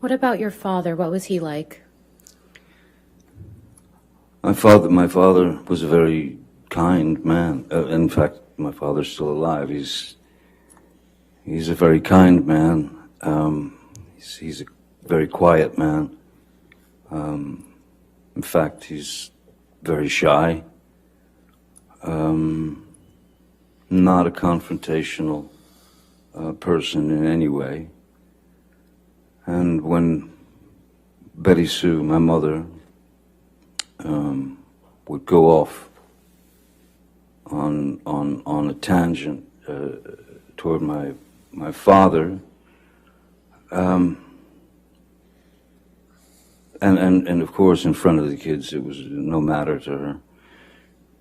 What about your father? What was he like? My father was a very kind man. In fact, my father's still alive. He's a very kind man. He's a very quiet man. In fact, he's very shy. Not a confrontational person in any way. And when Betty Sue, my mother, would go off on a tangent toward my father, and of course in front of the kids it was no matter to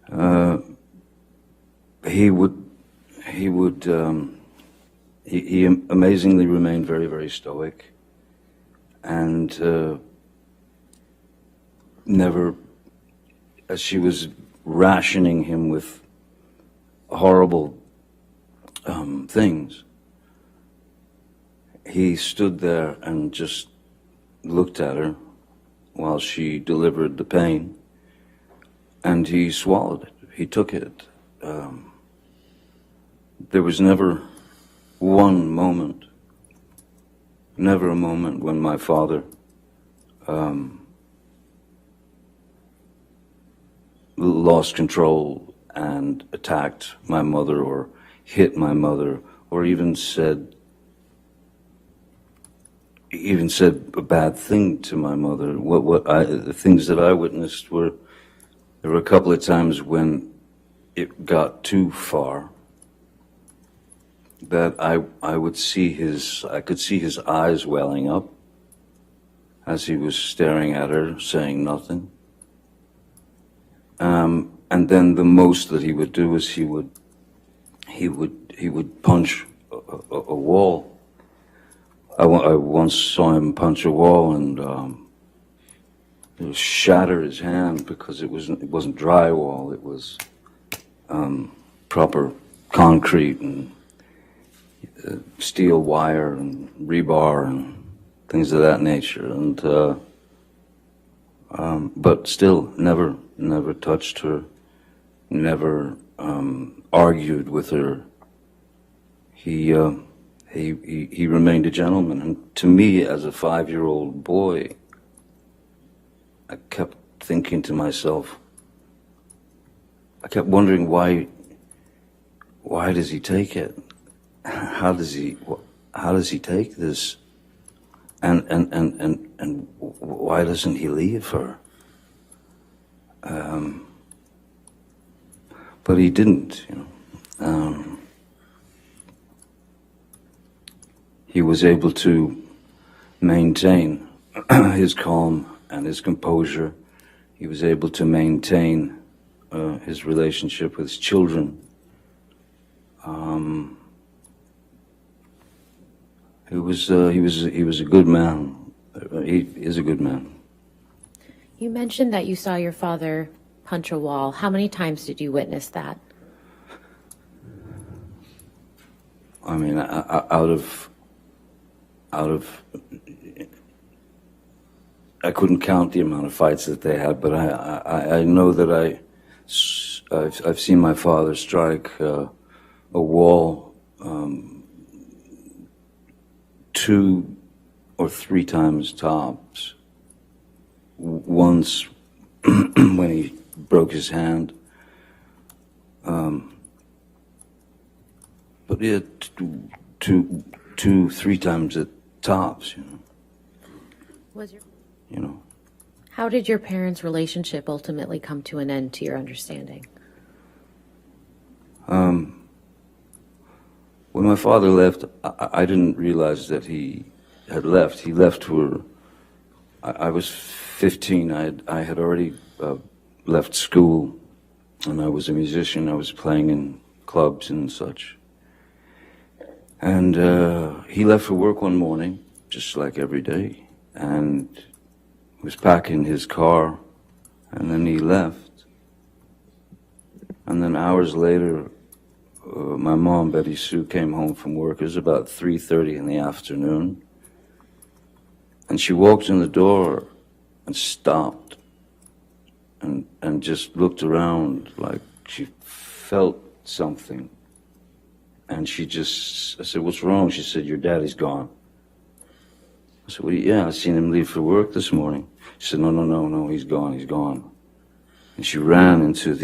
her. He amazingly remained very, very stoic, and never, as she was rationing him with horrible things, he stood there and just looked at her while she delivered the pain, and he swallowed it. He took it. There was never one moment, never a moment when my father lost control and attacked my mother or hit my mother or even said a bad thing to my mother. The things that I witnessed were, there were a couple of times when it got too far, that I could see his eyes welling up as he was staring at her, saying nothing. And then the most that he would do was he would punch a wall. I once saw him punch a wall and shatter his hand because it wasn't drywall. It was proper concrete and steel wire and rebar and things of that nature. And but still, never touched her, never argued with her. He remained a gentleman, and to me, as a 5-year-old boy, I kept thinking to myself, I kept wondering why does he take it? How does he take this? And why doesn't he leave her? But he didn't, you know. He was able to maintain his calm and his composure. He was able to maintain his relationship with his children. He was a good man. He is a good man. You mentioned that you saw your father punch a wall. How many times did you witness that? I mean, out of I couldn't count the amount of fights that they had, but I know that I've seen my father strike a wall 2 or 3 times tops. Once when he broke his hand, but yeah, 2-3 times at tops, you know. You know. How did your parents' relationship ultimately come to an end, to your understanding? When my father left, I didn't realize that he had left. He left for, I was 15. I had already left school, and I was a musician. I was playing in clubs and such. And he left for work one morning, just like every day, and was packing his car, and then he left. And then hours later, my mom, Betty Sue, came home from work. It was about 3:30 in the afternoon. And she walked in the door and stopped and just looked around like she felt something. And she just, I said, what's wrong? She said, your daddy's gone. I said, well, yeah, I seen him leave for work this morning. She said, no, he's gone. And she ran into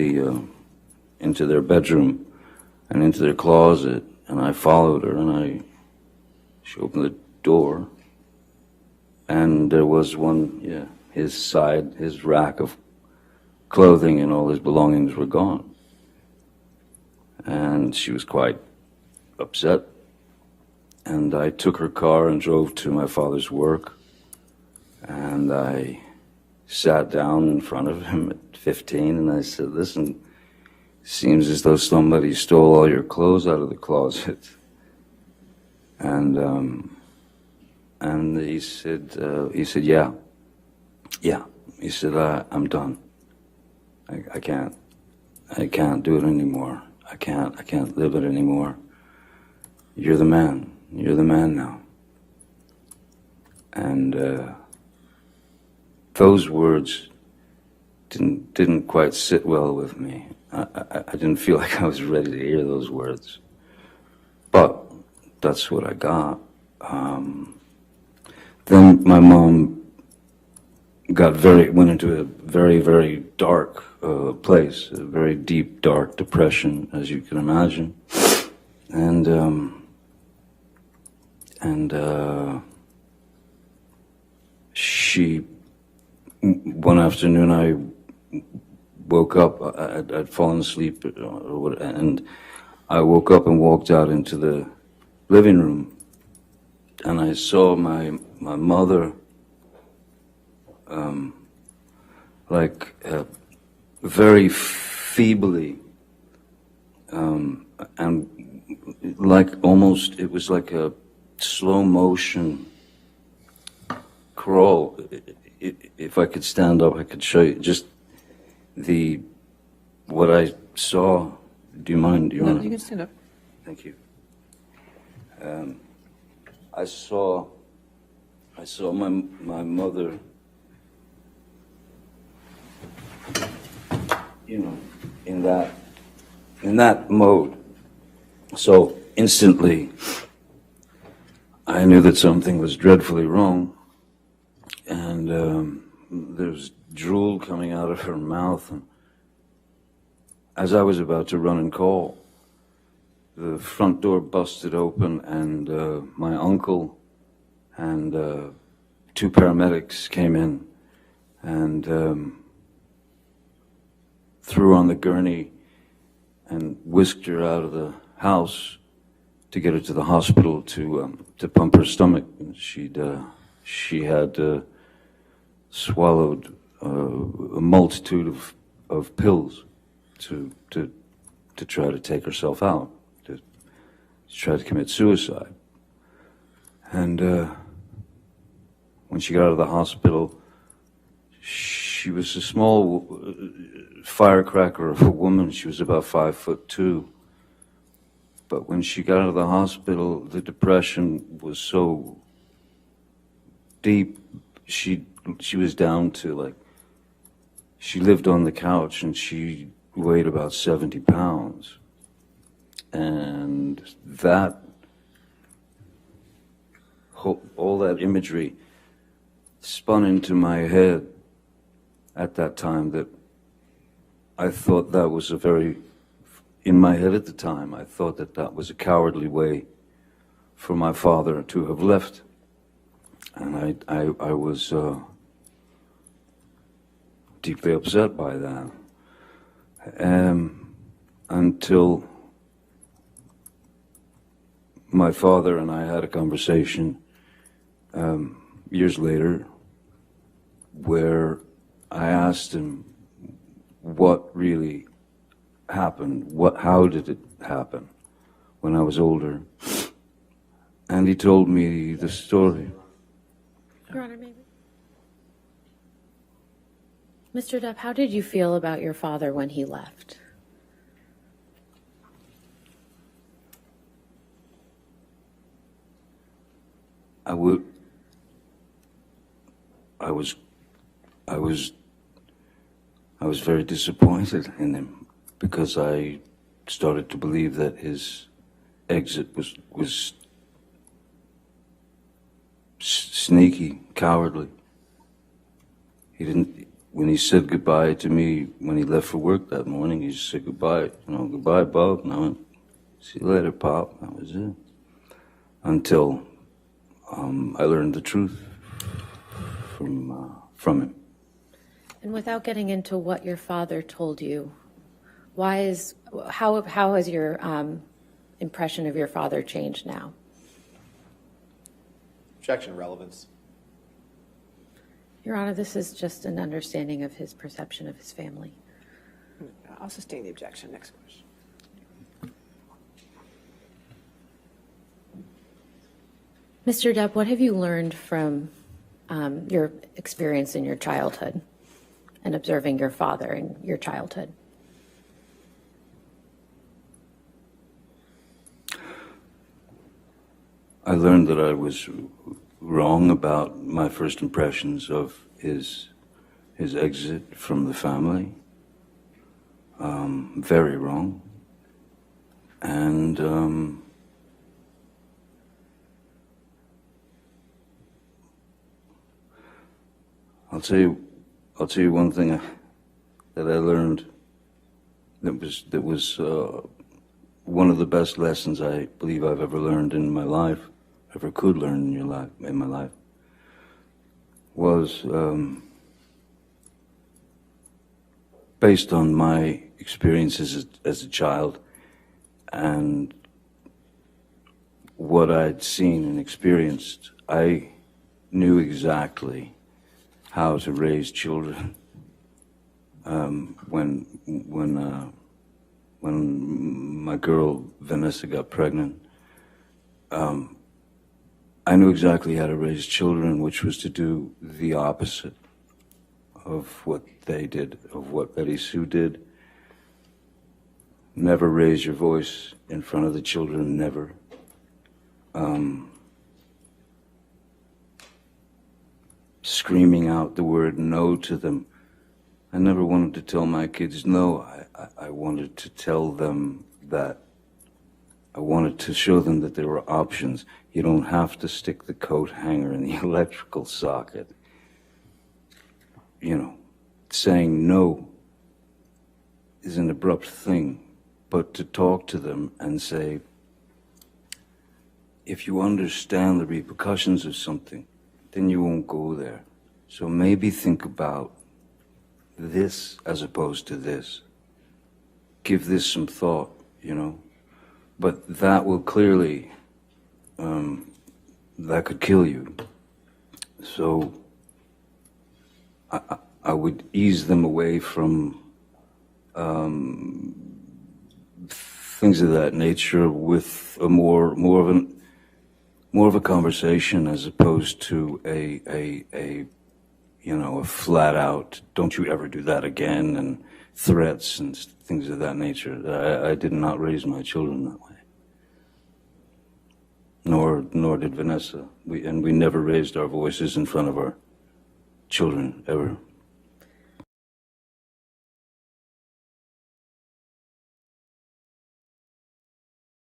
their bedroom and into their closet, and I followed her, and she opened the door, and there was his rack of clothing and all his belongings were gone. And she was quite upset. And I took her car and drove to my father's work, and I sat down in front of him at 15, and I said, listen, seems as though somebody stole all your clothes out of the closet. And he said, yeah. He said, I'm done. I can't do it anymore. I can't live it anymore. You're the man now. And those words didn't quite sit well with me. I didn't feel like I was ready to hear those words. But that's what I got. Then my mom went into a very, very dark place, a very deep, dark depression, as you can imagine. And one afternoon I woke up, I'd fallen asleep, and I woke up and walked out into the living room, and I saw my mother, very feebly, and like almost, it was like a slow motion crawl. If I could stand up, I could show you just what I saw. Do you mind? No, you can stand up. Thank you. I saw my mother, in that mode. So instantly, I knew that something was dreadfully wrong, and there was drool coming out of her mouth. And as I was about to run and call, the front door busted open, and my uncle and two paramedics came in and threw her on the gurney and whisked her out of the house to get her to the hospital to pump her stomach. She had swallowed a multitude of pills to try to take herself out, to try to commit suicide. And when she got out of the hospital, she was a small firecracker of a woman. She was about 5'2". But when she got out of the hospital, the depression was so deep. She was down to she lived on the couch, and she weighed about 70 pounds. And all that imagery spun into my head at that time, that I thought that was in my head at the time, I thought that was a cowardly way for my father to have left. And I was deeply upset by that. Until my father and I had a conversation years later, where I asked him what really happened, how did it happen when I was older, and he told me the story. Your Honor, maybe. Mr. Depp, how did you feel about your father when he left? I was very disappointed in him because I started to believe that his exit was sneaky, cowardly. He didn't. When he said goodbye to me when he left for work that morning, he just said goodbye. Goodbye, Bob. And I went, see you later, Pop. That was it. Until I learned the truth from him. And without getting into what your father told you, how has your impression of your father changed now? Objection, relevance. Your Honor, this is just an understanding of his perception of his family. I'll sustain the objection. Next question. Mr. Depp, what have you learned from your experience in your childhood and observing your father in your childhood? I learned that I was wrong about my first impressions of his exit from the family. Very wrong. And I'll tell you one thing that I learned that was one of the best lessons I believe I've ever learned in my life, ever could learn in my life, was based on my experiences as a child and what I'd seen and experienced. I knew exactly how to raise children when my girl Vanessa got pregnant. I knew exactly how to raise children, which was to do the opposite of what they did, of what Betty Sue did. Never raise your voice in front of the children, never. Screaming out the word no to them. I never wanted to tell my kids no. I wanted to tell them that I wanted to show them that there were options. You don't have to stick the coat hanger in the electrical socket. Saying no is an abrupt thing, but to talk to them and say, if you understand the repercussions of something, then you won't go there. So maybe think about this as opposed to this. Give this some thought, But that will clearly, that could kill you. So I would ease them away from things of that nature with a more of a conversation as opposed to a flat out, don't you ever do that again, and threats and things of that nature. I did not raise my children that way. Nor did Vanessa. We never raised our voices in front of our children, ever.